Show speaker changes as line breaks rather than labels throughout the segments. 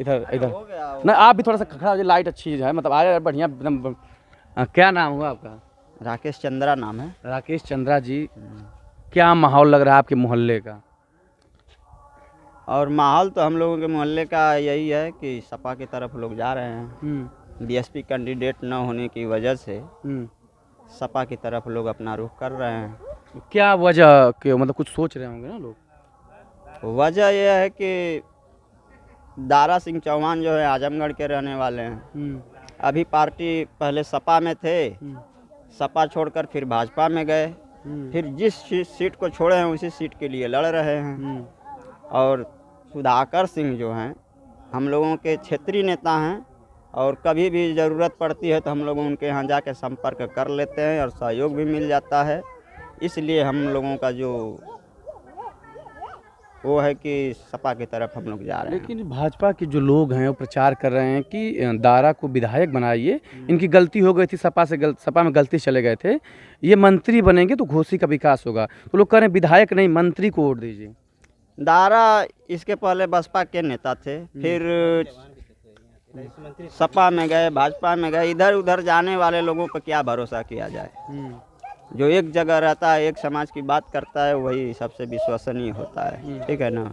इधर इधर ना, आप भी थोड़ा सा खड़ा हो जाए, लाइट अच्छी है, मतलब आ जाए बढ़िया एकदम। क्या नाम हुआ आपका?
राकेश चंद्रा नाम है।
राकेश चंद्रा जी, क्या माहौल लग रहा है आपके मोहल्ले का?
और माहौल तो हम लोगों के मोहल्ले का यही है कि सपा की तरफ लोग जा रहे हैं। बीएसपी कैंडिडेट न होने की वजह से सपा की तरफ लोग अपना रुख कर रहे हैं।
क्या वजह के, मतलब कुछ सोच रहे होंगे ना लोग?
वजह यह है कि दारा सिंह चौहान जो है आजमगढ़ के रहने वाले हैं। अभी पार्टी पहले सपा में थे, सपा छोड़कर फिर भाजपा में गए, फिर जिस सीट को छोड़े हैं उसी सीट के लिए लड़ रहे हैं। और सुधाकर सिंह जो हैं हम लोगों के क्षेत्रीय नेता हैं, और कभी भी ज़रूरत पड़ती है तो हम लोग उनके यहाँ जाके संपर्क कर लेते हैं और सहयोग भी मिल जाता है। इसलिए हम लोगों का जो वो है कि सपा की तरफ हम लोग जा रहे हैं।
लेकिन भाजपा के जो लोग हैं वो प्रचार कर रहे हैं कि दारा को विधायक बनाइए, इनकी गलती हो गई थी, सपा में गलती चले गए थे, ये मंत्री बनेंगे तो घोसी का विकास होगा। तो लोग कह रहे हैं विधायक नहीं, मंत्री को वोट दीजिए।
दारा इसके पहले बसपा के नेता थे, फिर सपा में गए, भाजपा में गए। इधर उधर जाने वाले लोगों पर क्या भरोसा किया जाए। जो एक जगह रहता है, एक समाज की बात करता है, वही सबसे विश्वसनीय होता है। ठीक है ना।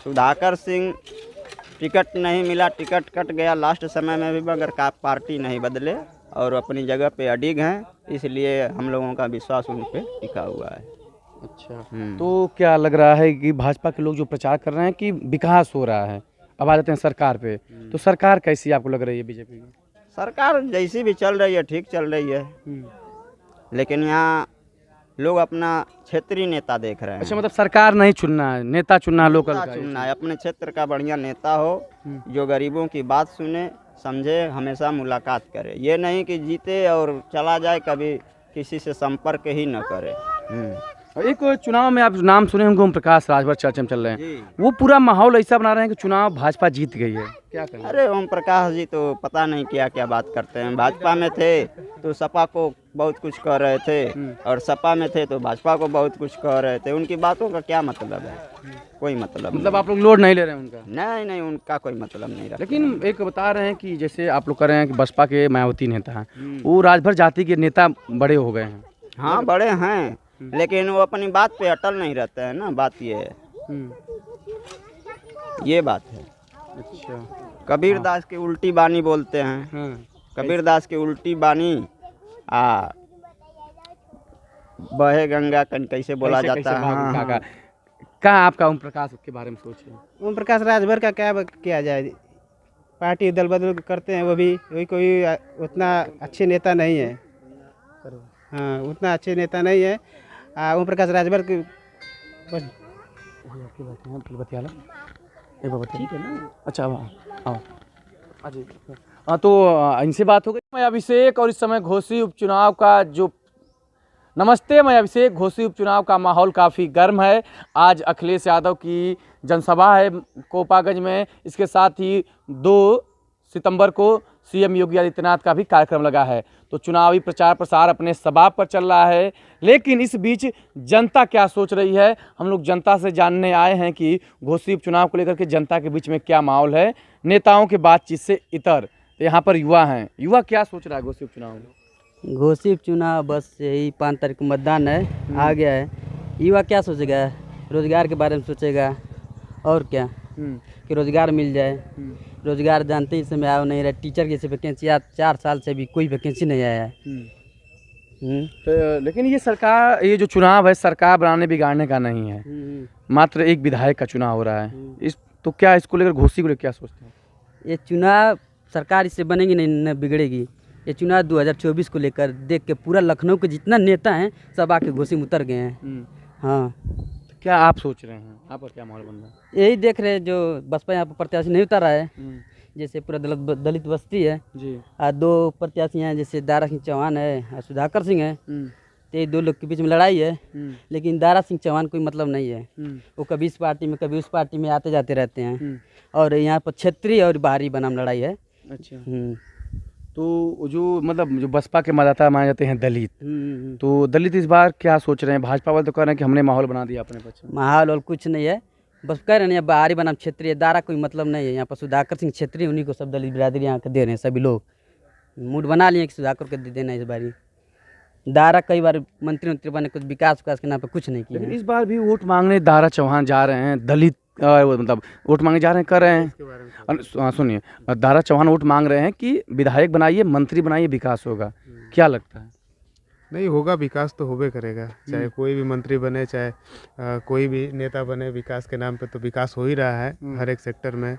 सुधाकर सिंह टिकट नहीं मिला, टिकट कट गया लास्ट समय में भी, मगर का पार्टी नहीं बदले और अपनी जगह पे अडिग हैं, इसलिए हम लोगों का विश्वास उन पर टिका हुआ है।
अच्छा, तो क्या लग रहा है कि भाजपा के लोग जो प्रचार कर रहे हैं कि विकास हो रहा है, अब आ जाते हैं सरकार पे, तो सरकार कैसी आपको लग रही है बीजेपी की?
सरकार जैसी भी चल रही है ठीक चल रही है, लेकिन यहाँ लोग अपना क्षेत्रीय नेता देख रहे हैं।
अच्छा, मतलब सरकार नहीं चुनना है, नेता चुनना है, लोकल का
चुनना है। अपने क्षेत्र का बढ़िया नेता हो, जो गरीबों की बात सुने समझे, हमेशा मुलाकात करे। ये नहीं कि जीते और चला जाए, कभी किसी से संपर्क ही न करे।
एक चुनाव में आप नाम सुने होंगे, ओम प्रकाश राजभर चर्चा में चल रहे हैं, वो पूरा माहौल ऐसा बना रहे हैं कि चुनाव भाजपा जीत गई है, क्या कहें?
अरे ओम प्रकाश जी तो पता नहीं क्या क्या बात करते हैं। भाजपा में थे तो सपा को बहुत कुछ कह रहे थे, और सपा में थे तो भाजपा को बहुत कुछ कह रहे थे। उनकी बातों का क्या मतलब है? कोई मतलब
मतलब आप लोग लोड नहीं ले रहे हैं उनका?
नहीं नहीं, उनका कोई मतलब नहीं रहा।
लेकिन एक बता रहे हैं कि जैसे आप लोग कह रहे हैं कि बसपा के मायावती नेता हैं, वो राजभर जाति के नेता बड़े हो गए हैं।
हाँ बड़े हैं, लेकिन वो अपनी बात पे अटल नहीं रहते हैं ना, बात ये है। ये बात है।
अच्छा,
कबीर दास की उल्टी बानी बोलते हैं। कबीर दास की उल्टी बानी बहे गंगा कैसे बोला जाता है। हाँ।
क्या आपका ओम प्रकाश के बारे में सोचिए?
ओम प्रकाश राजभर का क्या किया जाए, पार्टी दल बदल करते हैं, वो भी कोई उतना अच्छे नेता नहीं है। हाँ, उतना अच्छे नेता नहीं है। ओम प्रकाश राजभर की
ठीक है ना। अच्छा, हाँ, तो इनसे बात हो गई। मैं अभिषेक, और इस समय घोसी उपचुनाव का जो नमस्ते, मैं अभिषेक। घोसी उपचुनाव का माहौल काफ़ी गर्म है। आज अखिलेश यादव की जनसभा है कोपागंज में, इसके साथ ही 2 सितंबर को सीएम योगी आदित्यनाथ का भी कार्यक्रम लगा है। तो चुनावी प्रचार प्रसार अपने सबाब पर चल रहा है, लेकिन इस बीच जनता क्या सोच रही है, हम लोग जनता से जानने आए हैं कि घोसी उपचुनाव को लेकर के जनता के बीच में क्या माहौल है, नेताओं के बातचीत से इतर। तो यहाँ पर युवा हैं, युवा क्या सोच रहा है घोसी उपचुनाव में?
घोसी उपचुनाव बस यही 5 तारीख को मतदान है, आ गया है। युवा क्या सोचेगा? रोजगार के बारे में सोचेगा, और क्या कि रोजगार मिल जाए। रोजगार जानते ही समय आया नहीं रहा। टीचर की वैकेंसी 4 साल से भी कोई वैकेंसी नहीं आया है।
तो लेकिन ये सरकार, ये जो चुनाव है सरकार बनाने बिगाड़ने का नहीं है, मात्र एक विधायक का चुनाव हो रहा है। तो क्या इसको लेकर, घोसी को लेकर क्या सोचते हैं?
ये चुनाव सरकार इससे बनेगी नहीं, न बिगड़ेगी। ये चुनाव 2024 को लेकर देख के पूरा लखनऊ के जितना नेता हैं सब आके घोसी में उतर गए हैं। हाँ,
क्या आप सोच रहे हैं, आप पर क्या माहौल बन रहा है?
यही देख रहे हैं, जो बसपा यहाँ पर प्रत्याशी नहीं उतारा है, जैसे पूरा दलित बस्ती है जी। 2 प्रत्याशी हैं, जैसे दारा सिंह चौहान है और सुधाकर सिंह है। तो ये 2 लोग के बीच में लड़ाई है, लेकिन दारा सिंह चौहान कोई मतलब नहीं है। वो कभी इस पार्टी में कभी उस पार्टी में आते जाते रहते हैं, और यहाँ पर क्षेत्रीय और बाहरी बनाम लड़ाई है। अच्छा,
तो जो मतलब जो बसपा के मतदाता माने जाते हैं दलित, तो दलित इस बार क्या सोच रहे हैं? भाजपा वाले तो कह रहे हैं कि हमने माहौल बना दिया अपने पक्ष में।
माहौल और कुछ नहीं है, बस कह रहे हैं बाहरी बनाम क्षेत्रीय दारा कोई मतलब नहीं है। यहाँ पर सुधाकर सिंह क्षेत्रीय, उन्हीं को सब दलित बिरादरी यहाँ के दे रहे हैं। सभी लोग मूड बना लिए कि सुधाकर को दे देना इस बारी। दारा कई बार मंत्री बने, कुछ विकास के नाम पे कुछ नहीं किया
लेकिन
है।
इस बार भी वोट मांगने दारा चौहान जा रहे हैं, दलित मतलब वोट मांगने जा रहे हैं, कर रहे हैं। सुनिए, दारा चौहान वोट मांग रहे हैं कि विधायक बनाइए, मंत्री बनाइए, विकास होगा। क्या लगता है?
नहीं होगा, विकास तो होबे करेगा। चाहे कोई भी मंत्री बने, चाहे कोई भी नेता बने, विकास के नाम पे तो विकास हो ही रहा है हर एक सेक्टर में।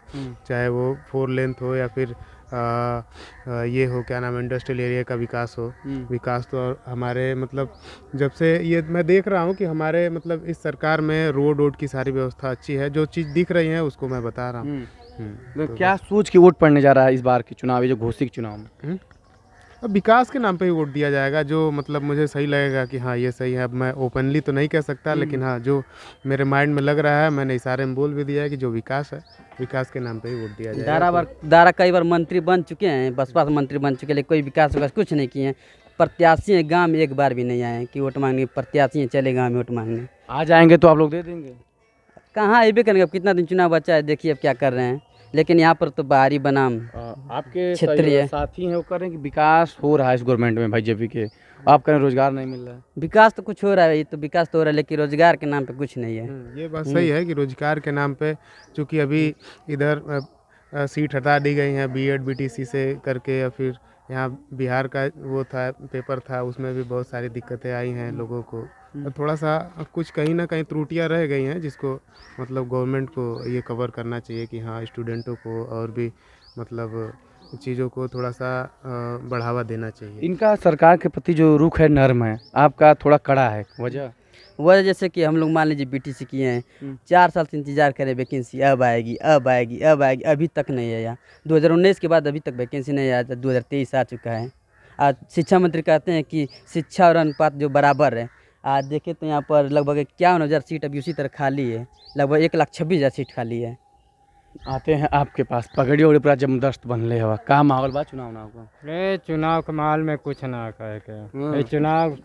चाहे वो 4 लेंथ हो या फिर ये हो, क्या नाम है, इंडस्ट्रियल एरिया का विकास हो। विकास तो हमारे मतलब जब से ये मैं देख रहा हूँ कि हमारे मतलब इस सरकार में रोड की सारी व्यवस्था अच्छी है। जो चीज़ दिख रही है उसको मैं बता रहा हूँ।
तो क्या सोच के वोट पड़ने जा रहा है इस बार के चुनाव, ये जो घोसी के चुनाव में?
अब विकास के नाम पे ही वोट दिया जाएगा, जो मतलब मुझे सही लगेगा कि हाँ ये सही है। अब मैं ओपनली तो नहीं कह सकता, लेकिन हाँ जो मेरे माइंड में लग रहा है, मैंने इशारे में बोल भी दिया है कि जो विकास है, विकास के नाम पे ही वोट दिया जाएगा।
दारा कई बार मंत्री बन चुके हैं, बसपा से मंत्री बन चुके हैं, लेकिन कोई विकास कुछ नहीं किए हैं। प्रत्याशी हैं, गाँव में एक बार भी नहीं आए हैं कि वोट मांगने। प्रत्याशी हैं, चले गाँव में वोट मांगने।
आ जाएंगे तो आप लोग दे देंगे?
कहाँ अबे करेंगे, अब कितना दिन चुनाव बचा है, देखिए अब क्या कर रहे हैं। लेकिन यहाँ पर तो बाहरी बनाम
आपके
क्षेत्रीय
साथी हैं वो कह रहे हैं कि विकास हो रहा है इस गवर्नमेंट में बीजेपी के, आप कह रहे हैं रोजगार नहीं मिल रहा है।
विकास तो कुछ हो रहा है, ये तो विकास तो हो रहा है, लेकिन रोजगार के नाम पे कुछ नहीं है।
ये बात सही है कि रोजगार के नाम पे, चूँकि अभी इधर सीट हटा दी गई हैं बीएड बीटीसी से करके, या फिर यहाँ बिहार का वो था पेपर था, उसमें भी बहुत सारी दिक्कतें आई हैं लोगों को। तो थोड़ा सा कुछ कहीं ना कहीं त्रुटियां रह गई हैं, जिसको मतलब गवर्नमेंट को ये कवर करना चाहिए कि हाँ स्टूडेंटों को और भी मतलब चीज़ों को थोड़ा सा बढ़ावा देना चाहिए।
इनका सरकार के प्रति जो रुख है नर्म है, आपका थोड़ा कड़ा है। वजह
जैसे कि हम लोग मान लीजिए बीटीसी किए हैं, 4 साल से इंतजार करें वैकेंसी अब आएगी अब आएगी अब आएगी, अभी तक नहीं है। यहाँ 2019 के बाद अभी तक वैकेंसी नहीं आया, 2023 आ चुका है। आज शिक्षा मंत्री कहते हैं कि शिक्षा और अनुपात जो बराबर है। आज देखें तो यहाँ पर लगभग 51,000 सीट अभी उसी तरह खाली है, लगभग 1,26,000 सीट खाली है।
आते हैं आपके पास, पगड़ी और पूरा जबरदस्त बनले हवा, का माहौल बा चुनाव ना को?
अरे चुनाव के माहौल में कुछ ना कहे के, ये चुनाव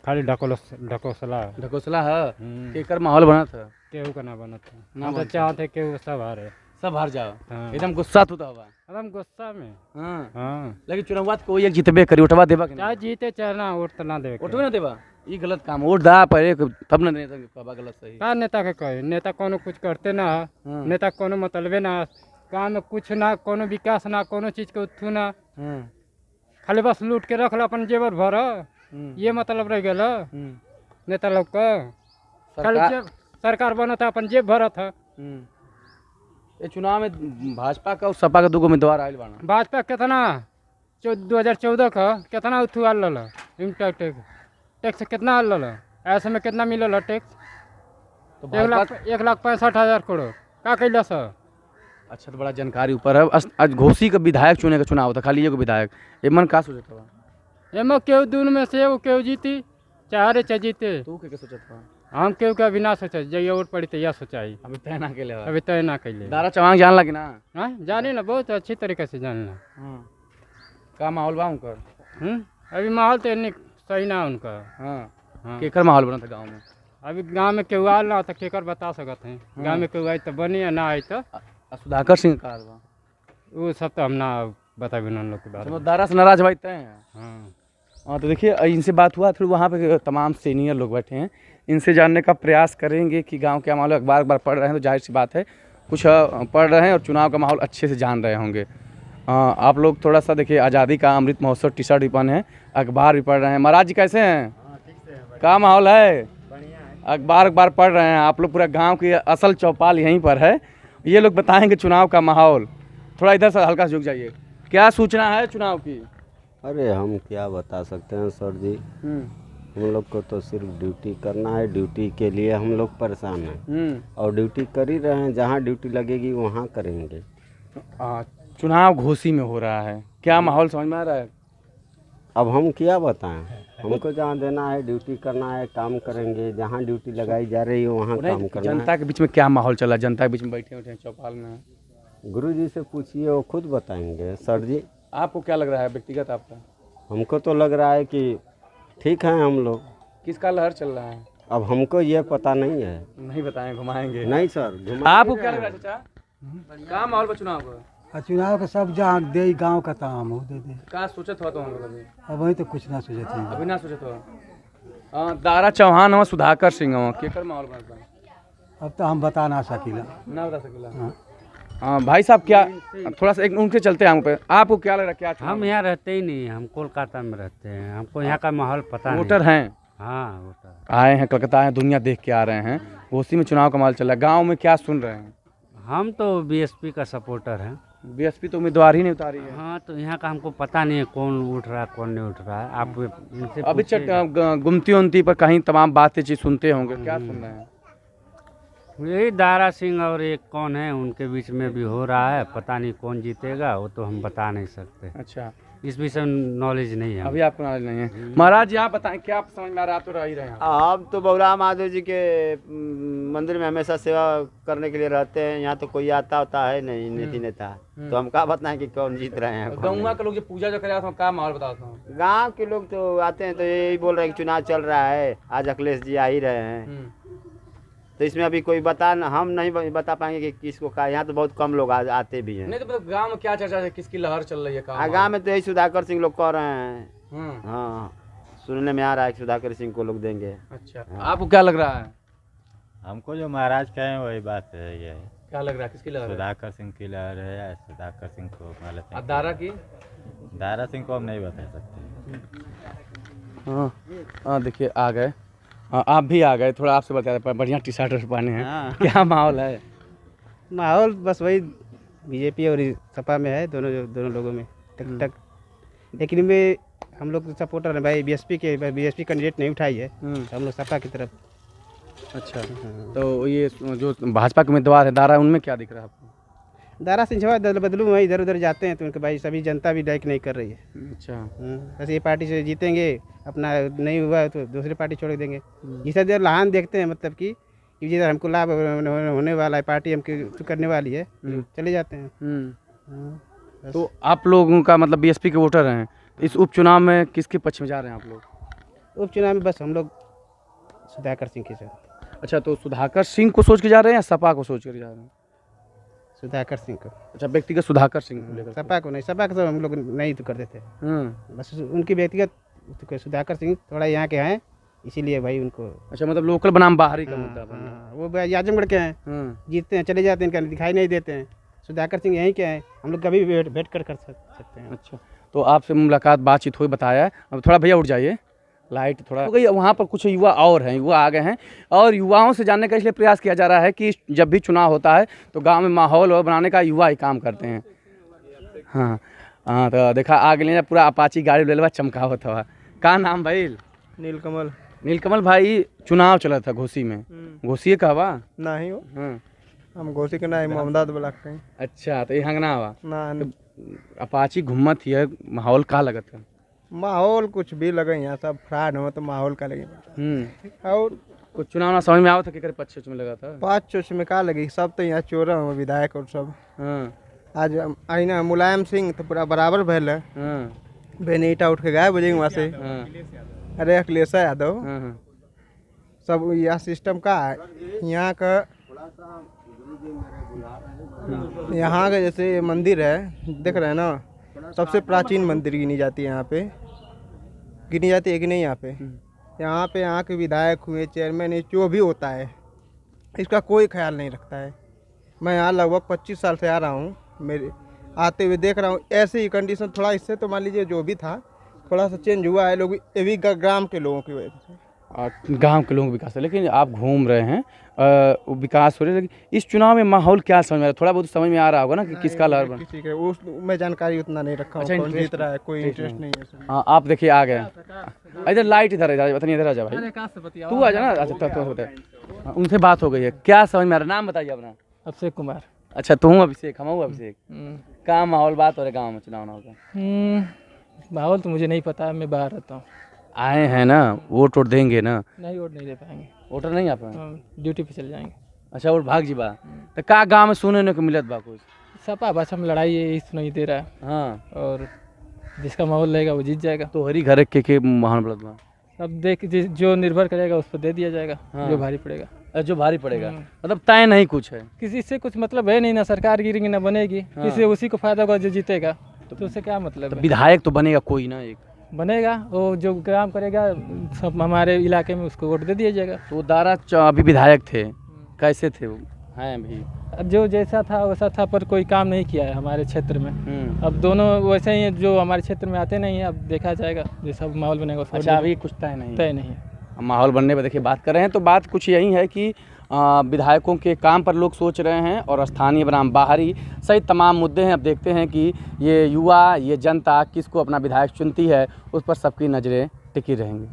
खाली ढकोसला
है। केकर माहौल बना था?
केहू का ना बना था, ना तो चाहते केहू सब हारे,
सब हार जाओ।
हाँ।
एकदम गुस्सा तो हवा,
एकदम गुस्सा में।
हाँ।
हाँ,
लेकिन चुनाव कोई एक जीतबे करी, उठवा देबा कि
चाहे जीते चाहे ना, वोट तो ना दे।
उठवे ना देबा, ये गलत काम। वोट दा पहले तब ना नेता कहबा गलत सही।
का नेता के कहे, नेता कोनो कुछ करते ना, नेता कोनो मतलबे ना, काम में कुछ ना, कोनो विकास ना, कोनो चीज के उत्थू ना, खाली बस लूट के रख ला अपन जेवर भर, ये मतलब रह गया नेता लोग का। खाली जेब सरकार बना था, अपन जेब भरा था।
ये चुनाव में भाजपा का और सपा का 2 उम्मीदवार आयल बाना।
भाजपा कितना 2014 का कितना उत्थू आल रहा, टैक्स कितना आल रहा, ऐसे में कितना मिलल है टैक्स?
तो
1,65,000 करोड़ का कैला सर।
अच्छा, तो बड़ा जानकारी ऊपर है। आज घोसी का विधायक चुने का चुनाव था, खाली एगो विधायक, एमन का सोचत बा?
एम केहू दून में से एगो केहू जीती, चाहे चाहे जीते।
तू के सोचत बा?
हम केहू के अभी ना सोचा, जब वोट पड़ी तो यह सोचाई,
अभी तय ना केले बा।
अभी तय ना कैले।
दारा चौहान जान लगी ना?
हाँ जानी ना, बहुत अच्छी तरीके से जानना।
का माहौल बा उनकर?
अभी माहौल तो इन्नी सही ना उनका।
हाँ। केकर माहौल बना था गाँव में?
अभी गाँव में केहू आल ना तो केकर बता सकते हैं। गाँव में केहू आई तो बनी या ना आई तो।
सुधाकर सिंह का बा?
वो सब तो हम ना बता भी उन लोग के बारे में।
दारा से नाराज भाई तय हैं।
हाँ,
तो देखिए इनसे बात हुआ, फिर वहाँ पे तमाम सीनियर लोग बैठे हैं, इनसे जानने का प्रयास करेंगे कि गांव क्या माहौल है। अखबार पढ़ रहे हैं तो जाहिर सी बात है कुछ पढ़ रहे हैं और चुनाव का माहौल अच्छे से जान रहे होंगे। आप लोग थोड़ा सा देखिए, आज़ादी का अमृत महोत्सव टी शर्ट भी पहने हैं, अखबार भी पढ़ रहे हैं। महाराज जी कैसे हैं? क्या माहौल है? अखबार पढ़ रहे हैं आप लोग। पूरा गाँव की असल चौपाल यहीं पर है। ये लोग बताएंगे चुनाव का माहौल। थोड़ा इधर से हल्का झुक जाइए, क्या सूचना है चुनाव की?
अरे हम क्या बता सकते हैं सर जी, हम लोग को तो सिर्फ ड्यूटी करना है, ड्यूटी के लिए हम लोग परेशान हैं और ड्यूटी कर ही रहे हैं। जहाँ ड्यूटी लगेगी वहाँ करेंगे।
चुनाव घोसी में हो रहा है, क्या माहौल समझ में आ रहा है?
अब हम क्या बताएं, हमको जहाँ देना है ड्यूटी करना है, काम करेंगे। जहाँ ड्यूटी लगाई जा रही है वहाँ काम करना है।
जनता के बीच में क्या माहौल चला? जनता के बीच में बैठे उठे चौपाल में,
गुरुजी से पूछिए, वो खुद बताएंगे। सर जी
आपको क्या लग रहा है व्यक्तिगत आपका?
हमको तो लग रहा है कि ठीक है हम लोग।
किसका लहर चल रहा है?
अब हमको ये पता नहीं है।
नहीं बताएं, घुमाएंगे।
नहीं सर,
आपको क्या लग रहा है चाचा, क्या माहौल बा चुनाव का?
चुनाव का सब जहाँ दे गांव का काम हो दे दे।
का सोचत हो तो हम लोग अभी?
अब वही तो कुछ ना सोचे थे।
अभी ना सोचत हो। दारा चौहान हो, सुधाकर सिंह हो, केकर माहौल बनता?
अब तो हम बता ना सकीला।
ना बता सकेला। हाँ भाई साहब, क्या थोड़ा सा एक उनके चलते हैं हम पे, आपको क्या लग रहा है क्या चुनाव?
हम यहाँ रहते ही नहीं, हम कोलकाता में रहते हैं, हमको यहाँ का माहौल पता नहीं।
वोटर हैं?
हाँ वोटर
आए हैं, कलकत्ता हैं, दुनिया देख के आ रहे हैं, घोसी में चुनाव का माहौल चल रहा है। गाँव में क्या सुन रहे हैं?
हम तो बीएसपी का सपोर्टर हैं।
बीएसपी तो उम्मीदवार ही नहीं उतारी है।
हाँ तो यहाँ का हमको पता नहीं है कौन उठ रहा है कौन नहीं उठ रहा है। आप उनसे
अभी
पूछिएगा।
गुमती उमती पर कहीं तमाम बातें चीज सुनते होंगे, क्या सुन रहे हैं?
यही दारा सिंह और एक कौन है उनके बीच में भी हो रहा है, पता नहीं कौन जीतेगा, वो तो हम बता नहीं सकते।
अच्छा,
इस विषय में नॉलेज नहीं है।
अभी आपको नॉलेज नहीं है। महाराज जी आप बताएं, क्या आप समझ में आ रहा है? आप तो रह ही रहे हैं।
आप तो बौरा महादेव जी के मंदिर में हमेशा सेवा करने के लिए रहते हैं। यहाँ तो कोई आता होता है नहीं नेता नेता, तो हम क्या बताएं कि कौन जीत रहे हैं।
गौवा के लोग जो पूजा जो करे क्या माहौल बताता हूँ?
गांव के लोग तो आते हैं तो यही बोल रहे हैं कि चुनाव चल रहा है, आज अखिलेश जी आ ही रहे हैं। तो इसमें अभी कोई हम नहीं बता पाएंगे कि किसको का। यहाँ तो बहुत कम लोग आते भी हैं।
नहीं तो मतलब गांव में क्या चर्चा है, किसकी लहर चल रही है?
गाँव में तो यही सुधाकर सिंह लोग कह रहे हैं। हाँ सुनने में आ रहा है कि सुधाकर सिंह को लोग देंगे।
अच्छा, आपको क्या लग रहा है?
हमको जो महाराज कहे वही बात है। ये
क्या लग रहा है, किसकी लहर है?
सुधाकर सिंह की लहर है या सुधाकर सिंह को गलत है?
दारा की?
दारा सिंह को हम नहीं बता सकते।
हाँ हाँ, देखिए आ गए। हाँ आप भी आ गए, थोड़ा आपसे बता दें, बढ़िया टी शर्ट पहने हैं। क्या माहौल है?
माहौल बस वही बीजेपी और सपा में है, दोनों लोगों में टक टक। लेकिन में हम लोग सपोर्टर हैं भाई बीएसपी के। बीएसपी कैंडिडेट नहीं उठाई है, तो हम लोग सपा की तरफ।
अच्छा, तो ये जो भाजपा के उम्मीदवार है दारा, उनमें क्या दिख रहा है आपको?
दारा सिंह दल बदलू में इधर उधर जाते हैं तो उनके भाई सभी जनता भी लाइक नहीं कर रही है।
अच्छा,
ऐसे ये पार्टी से जीतेंगे, अपना नहीं हुआ तो दूसरी पार्टी छोड़ देंगे। जिसे देर लहान देखते हैं, मतलब कि जिधर हमको लाभ होने वाला है, पार्टी हमको करने वाली है, चले जाते हैं।
तो आप लोगों का मतलब बीएसपी के वोटर हैं, इस उपचुनाव में किसके पक्ष में जा रहे हैं आप लोग?
उपचुनाव में बस हम लोग सुधाकर सिंह के साथ।
अच्छा, तो सुधाकर सिंह को सोच के जा रहे हैं या सपा को सोच कर जा रहे हैं?
सुधाकर सिंह को।
अच्छा, व्यक्तिगत सुधाकर सिंह को लेकर?
सपा को नहीं, सपा को तो हम लोग नहीं तो कर देते। बस उनकी व्यक्तिगत सुधाकर सिंह थोड़ा यहाँ के हैं, इसीलिए भाई उनको।
अच्छा, मतलब लोकल बनाम बाहरी का मुद्दा?
वो आजमगढ़ के हैं, जीतते हैं चले जाते हैं, इनका दिखाई नहीं देते हैं। सुधाकर सिंह यहीं के हैं, हम लोग कभी भी भेंट कर सकते हैं।
अच्छा, तो आपसे मुलाकात बातचीत हुई, बताया है। अब थोड़ा भैया उठ जाइए, लाइट थोड़ा हो गई। वहाँ पर कुछ युवा और हैं, युवा आ गए हैं और युवाओं से जानने का इसलिए प्रयास किया जा रहा है कि जब भी चुनाव होता है तो गांव में माहौल बनाने का युवा ही काम करते हैं। हाँ हाँ, तो देखा आगे ले पूरा अपाची गाड़ी ले लेवा चमकावत हवा। का नाम भाई?
नीलकमल।
नीलकमल भाई, चुनाव चला था घोसी में, घोसी कहवा
नहीं हो,
हाँ
हम घोसी के ना मोहम्मदाद ब्लॉक के।
अच्छा, तो यहाँ ना हवा
ना
अपाची घूमत ही है, माहौल का लगत है?
माहौल कुछ भी लगे, यहाँ सब फ्रॉड हो तो माहौल का लगे। और
कुछ चुनाव ना समझ में आओ था कि पक्ष में लगा था?
5 चोच में का लगी, सब तो यहाँ चोर हो विधायक और सब।
हाँ,
आज आई ना मुलायम सिंह तो पूरा बराबर भैल है। बेनीटा उठ के गायब हो जाएंगे वहाँ से। अरे अखिलेश यादव, सब यह सिस्टम का है यहाँ का। यहाँ का जैसे मंदिर है, देख रहे हैं ना, सबसे प्राचीन मंदिर गिनी जाती है यहाँ पे, गिनी जाती है कि नहीं? यहाँ पे यहाँ के विधायक हुए, चेयरमैन है, जो भी होता है इसका कोई ख्याल नहीं रखता है। मैं यहाँ लगभग 25 साल से आ रहा हूँ, मेरे आते हुए देख रहा हूँ ऐसे ही कंडीशन। थोड़ा इससे तो मान लीजिए जो भी था थोड़ा सा चेंज हुआ है, लोग ये भी ग्राम के लोगों की वजह से।
गांव के लोगों विकास है, लेकिन आप घूम रहे हैं, विकास हो रहा है, लेकिन इस चुनाव में माहौल क्या समझ में आ रहा है? थोड़ा बहुत समझ में आ रहा होगा ना कि किसका लहर बन?
किसी के उस मैं जानकारी उतना नहीं रखा हूँ।
अच्छा,
कौन जीत रहा है, कोई इंटरेस्ट नहीं है।
हाँ, आप देखिए आ गए इधर, लाइट इधर इधर आ जा भाई, तू आ जा ना। अच्छा, तो उनसे बात हो गई है, क्या समझ में आ रहा है? नाम बताइए अपना।
अभिषेक कुमार।
अच्छा, तुम अभिषेक, हम अभिषेक। क्या माहौल बात हो रहा है गाँव में चुनाव का?
माहौल तो मुझे नहीं पता, मैं बाहर रहता हूँ।
आए हैं ना, वोट देंगे ना?
नहीं, वोट नहीं दे पाएंगे।
वोटर नहीं आ पाएंगे?
ड्यूटी पे चले जाएंगे।
अच्छा, वोट भाग जी बा तो का गाँव में सुने को मिलत बा कुछ?
सपा बस हम लड़ाई है, इस नहीं दे रहा है।
हाँ,
और जिसका माहौल रहेगा वो जीत जाएगा।
तो हरी घर के महान बलत बा
अब जो निर्भर करेगा उस पर दे दिया जाएगा। जो भारी पड़ेगा।
जो भारी पड़ेगा मतलब तय नहीं कुछ है,
किसी से कुछ मतलब है नहीं, ना सरकार गिरेगी ना बनेगी। किसी उसी को फायदा होगा जो जीतेगा, तो उससे क्या मतलब है।
विधायक तो बनेगा कोई ना, एक
बनेगा वो जो काम करेगा सब हमारे इलाके में उसको वोट दे दिया जाएगा।
तो दारा अभी विधायक थे, कैसे थे वो? हैं अभी
जो जैसा था वैसा था, पर कोई काम नहीं किया है हमारे क्षेत्र में। अब दोनों वैसे ही हैं, जो हमारे क्षेत्र में आते नहीं हैं। अब देखा जाएगा जैसा माहौल बनेगा।
अच्छा, अभी कुछ तय नहीं
है।
माहौल बनने पर देखिए बात कर रहे हैं, तो बात कुछ यही है कि विधायकों के काम पर लोग सोच रहे हैं और स्थानीय बनाम बाहरी सहित तमाम मुद्दे हैं। अब देखते हैं कि ये युवा, ये जनता किसको अपना विधायक चुनती है, उस पर सबकी नज़रें टिकी रहेंगी।